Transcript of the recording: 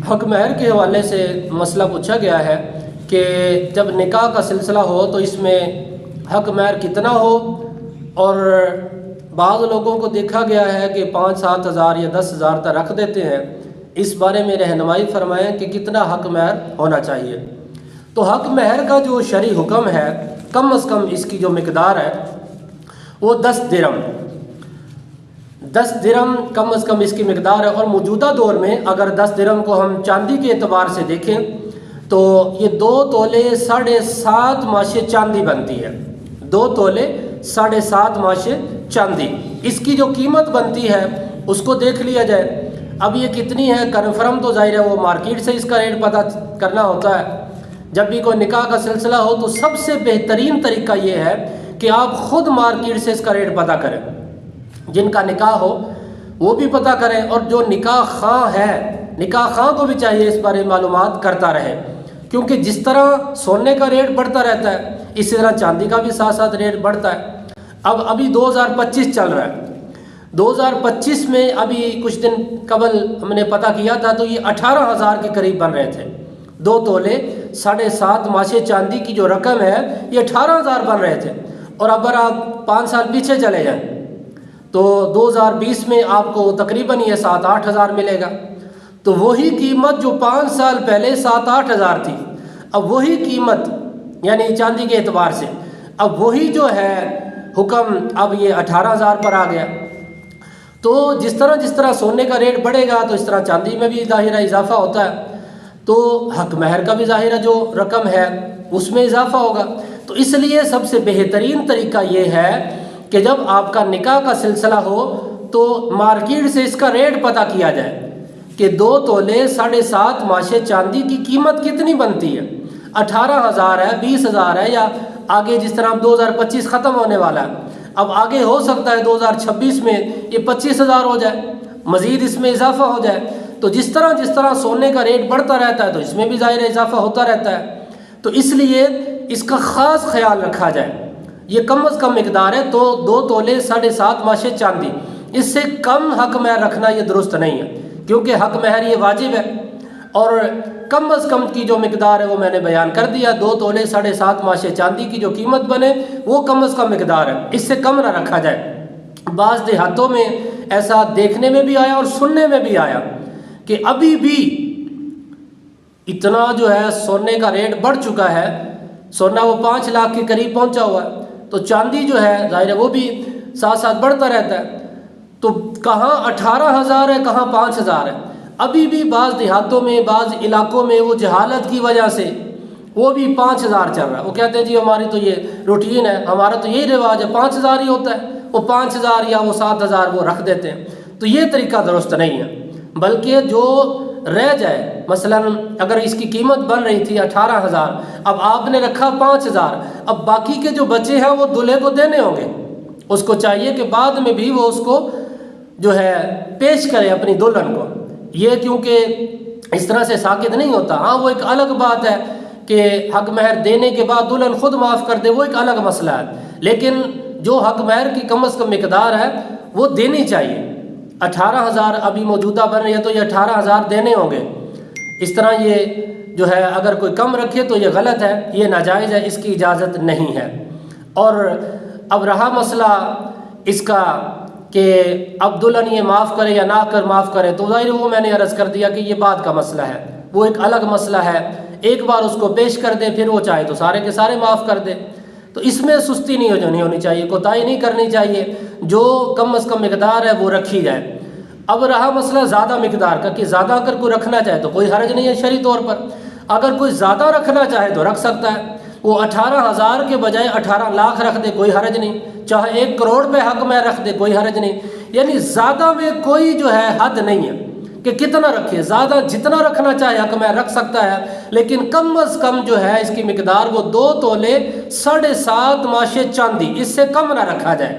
حق مہر کے حوالے سے مسئلہ پوچھا گیا ہے کہ جب نکاح کا سلسلہ ہو تو اس میں حق مہر کتنا ہو، اور بعض لوگوں کو دیکھا گیا ہے کہ 5-7 ہزار یا 10 ہزار تک رکھ دیتے ہیں۔ اس بارے میں رہنمائی فرمائیں کہ کتنا حق مہر ہونا چاہیے۔ تو حق مہر کا جو شرعی حکم ہے، کم از کم اس کی جو مقدار ہے وہ 10 درہم 10 درہم کم از کم اس کی مقدار ہے۔ اور موجودہ دور میں اگر 10 درہم کو ہم چاندی کے اعتبار سے دیکھیں تو یہ 2 تولے 7.5 ماشے چاندی بنتی ہے۔ 2 تولے 7.5 ماشے چاندی، اس کی جو قیمت بنتی ہے اس کو دیکھ لیا جائے۔ اب یہ کتنی ہے کنفرم تو ظاہر ہے وہ مارکیٹ سے اس کا ریٹ پتہ کرنا ہوتا ہے۔ جب بھی کوئی نکاح کا سلسلہ ہو تو سب سے بہترین طریقہ یہ ہے کہ آپ خود مارکیٹ سے اس کا ریٹ پتہ کریں، جن کا نکاح ہو وہ بھی پتہ کریں، اور جو نکاح خواہ ہے نکاح خواہ کو بھی چاہیے اس بارے معلومات کرتا رہے، کیونکہ جس طرح سونے کا ریٹ بڑھتا رہتا ہے اسی طرح چاندی کا بھی ساتھ ساتھ ریٹ بڑھتا ہے۔ ابھی 2025 چل رہا ہے، 2025 میں ابھی کچھ دن قبل ہم نے پتہ کیا تھا تو یہ 18,000 کے قریب بن رہے تھے۔ 2 تولے 7.5 ماشے چاندی کی جو رقم ہے یہ 18,000 بن رہے تھے، اور اگر آپ 5 سال پیچھے چلے جائیں تو 2020 میں آپ کو تقریباً یہ 7-8 ہزار ملے گا۔ تو وہی قیمت جو 5 سال پہلے 7-8 ہزار تھی، اب وہی قیمت یعنی چاندی کے اعتبار سے اب وہی جو ہے حکم اب یہ 18,000 پر آ گیا۔ تو جس طرح سونے کا ریٹ بڑھے گا تو اس طرح چاندی میں بھی ظاہرہ اضافہ ہوتا ہے، تو حق مہر کا بھی ظاہرہ جو رقم ہے اس میں اضافہ ہوگا۔ تو اس لیے سب سے بہترین طریقہ یہ ہے کہ جب آپ کا نکاح کا سلسلہ ہو تو مارکیٹ سے اس کا ریٹ پتہ کیا جائے کہ 2 تولے 7.5 ماشے چاندی کی قیمت کتنی بنتی ہے، 18,000 ہے، 20,000 ہے، یا آگے جس طرح 2025 ختم ہونے والا ہے، اب آگے ہو سکتا ہے 2026 میں یہ 25,000 ہو جائے، مزید اس میں اضافہ ہو جائے۔ تو جس طرح سونے کا ریٹ بڑھتا رہتا ہے تو اس میں بھی ظاہر اضافہ ہوتا رہتا ہے، تو اس لیے اس کا خاص خیال رکھا جائے۔ یہ کم از کم مقدار ہے، تو 2 تولے 7.5 ماشے چاندی، اس سے کم حق مہر رکھنا یہ درست نہیں ہے، کیونکہ حق مہر یہ واجب ہے، اور کم از کم کی جو مقدار ہے وہ میں نے بیان کر دیا۔ 2 تولے 7.5 ماشے چاندی کی جو قیمت بنے وہ کم از کم مقدار ہے، اس سے کم نہ رکھا جائے۔ بعض دیہاتوں میں ایسا دیکھنے میں بھی آیا اور سننے میں بھی آیا کہ ابھی بھی اتنا جو ہے سونے کا ریٹ بڑھ چکا ہے، سونا وہ 5 لاکھ کے قریب پہنچا ہوا ہے، تو چاندی جو ہے ظاہر ہے وہ بھی ساتھ ساتھ بڑھتا رہتا ہے، تو کہاں 18,000 ہے کہاں 5,000 ہے۔ ابھی بھی بعض دیہاتوں میں بعض علاقوں میں وہ جہالت کی وجہ سے وہ بھی 5,000 چل رہا ہے۔ وہ کہتے ہیں جی ہماری تو یہ روٹین ہے، ہمارا تو یہی رواج ہے، 5,000 ہی ہوتا ہے، وہ 5,000 یا وہ 7,000 وہ رکھ دیتے ہیں۔ تو یہ طریقہ درست نہیں ہے، بلکہ جو رہ جائے، مثلا اگر اس کی قیمت بن رہی تھی 18,000، اب آپ نے رکھا 5,000، اب باقی کے جو بچے ہیں وہ دلہے کو دینے ہوں گے، اس کو چاہیے کہ بعد میں بھی وہ اس کو جو ہے پیش کرے اپنی دلہن کو۔ یہ کیونکہ اس طرح سے ساکت نہیں ہوتا۔ ہاں وہ ایک الگ بات ہے کہ حق مہر دینے کے بعد دلہن خود معاف کر دے، وہ ایک الگ مسئلہ ہے، لیکن جو حق مہر کی کم از کم مقدار ہے وہ دینی چاہیے۔ 18,000 ابھی موجودہ بن رہی ہے تو یہ 18,000 دینے ہوں گے۔ اس طرح یہ جو ہے اگر کوئی کم رکھے تو یہ غلط ہے، یہ ناجائز ہے، اس کی اجازت نہیں ہے۔ اور اب رہا مسئلہ اس کا کہ اب دلہن یہ معاف کرے یا نہ کر معاف کرے، تو ظاہر وہ میں نے عرض کر دیا کہ یہ بات کا مسئلہ ہے، وہ ایک الگ مسئلہ ہے۔ ایک بار اس کو پیش کر دے، پھر وہ چاہے تو سارے کے سارے معاف کر دے، تو اس میں سستی نہیں ہونی چاہیے، کوتاہی نہیں کرنی چاہیے، جو کم از کم مقدار ہے وہ رکھی جائے۔ اب رہا مسئلہ زیادہ مقدار کا کہ زیادہ اگر کوئی رکھنا چاہے تو کوئی حرج نہیں ہے شرعی طور پر، اگر کوئی زیادہ رکھنا چاہے تو رکھ سکتا ہے، وہ 18,000 کے بجائے 18 لاکھ رکھ دے کوئی حرج نہیں، چاہے 1 کروڑ پہ حق میں رکھ دے کوئی حرج نہیں، یعنی زیادہ میں کوئی جو ہے حد نہیں ہے کہ کتنا رکھے، زیادہ جتنا رکھنا چاہے حق میں رکھ سکتا ہے، لیکن کم از کم جو ہے اس کی مقدار وہ 2 تولے 7.5 ماشے چاندی، اس سے کم نہ رکھا جائے۔